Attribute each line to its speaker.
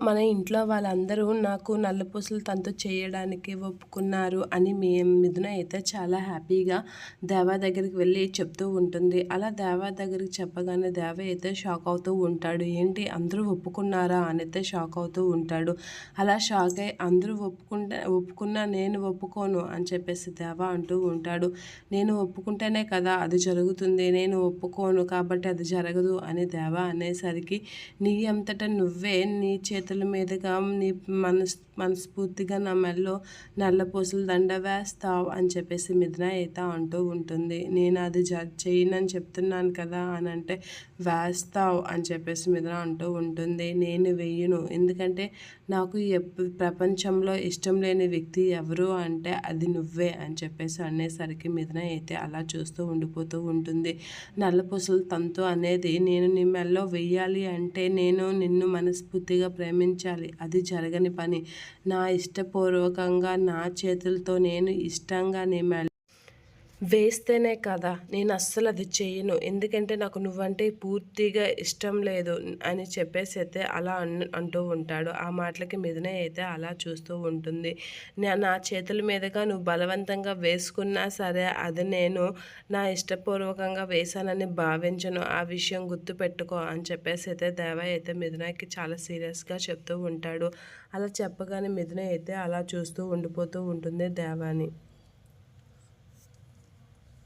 Speaker 1: మన ఇంట్లో వాళ్ళందరూ నాకు నల్లపూసల తంతు చేయడానికి ఒప్పుకున్నారు అని మిథున అయితే చాలా హ్యాపీగా దేవా దగ్గరికి వెళ్ళి చెప్తూ ఉంటుంది. అలా దేవా దగ్గరికి చెప్పగానే దేవ అయితే షాక్ అవుతూ ఉంటాడు. ఏంటి అందరూ ఒప్పుకున్నారా అనైతే షాక్ అవుతూ ఉంటాడు. అలా షాక్ అయ్యి అందరూ ఒప్పుకున్నా నేను ఒప్పుకోను అని చెప్పేసి దేవా అంటూ ఉంటాడు. నేను ఒప్పుకుంటేనే కదా అది జరుగుతుంది, నేను ఒప్పుకోను కాబట్టి అది జరగదు అని దేవా అనేసరికి నీ అంతటా నువ్వే నీ చేతుల మీదుగా నీ మనస్ఫూర్తిగా నా మెడలో నల్లపూసల దండ వేస్తావు అని చెప్పేసి మిథున అయితే అంటూ ఉంటుంది. నేను అది చేయనని చెప్తున్నాను కదా అని అంటే వేస్తావు అని చెప్పేసి మిథున అంటూ ఉంటుంది. నేను వెయ్యను, ఎందుకంటే నాకు ప్రపంచంలో ఇష్టం లేని వ్యక్తి ఎవరు అంటే అది నువ్వే అని చెప్పేసి అనేసరికి మిథున అయితే అలా చూస్తూ ఉండిపోతూ ఉంటుంది. నల్లపూసల తంతు అనేది నేను నీ మెడలో వెయ్యాలి అంటే నేను నిన్ను మనస్ఫూర్తిగా ప్రేమించాలి, అది జరగని పని. నా ఇష్టపూర్వకంగా నా చేతులతో నేను ఇష్టంగా నీ మెడ వేస్తేనే కదా నేను అస్సలు అది చేయను, ఎందుకంటే నాకు నువ్వంటే పూర్తిగా ఇష్టం లేదు అని చెప్పేసి అయితే అలా అంటూ ఉంటాడు. ఆ మాటలకి మిథున అయితే అలా చూస్తూ ఉంటుంది. నా చేతుల మీదుగా నువ్వు బలవంతంగా వేసుకున్నా సరే అది నేను నా ఇష్టపూర్వకంగా వేశానని భావించను, ఆ విషయం గుర్తుపెట్టుకో అని చెప్పేసి అయితే దేవ అయితే మిథునకి చాలా సీరియస్గా చెప్తూ ఉంటాడు. అలా చెప్పగానే మిథున అయితే అలా చూస్తూ ఉండిపోతూ ఉంటుంది దేవాని.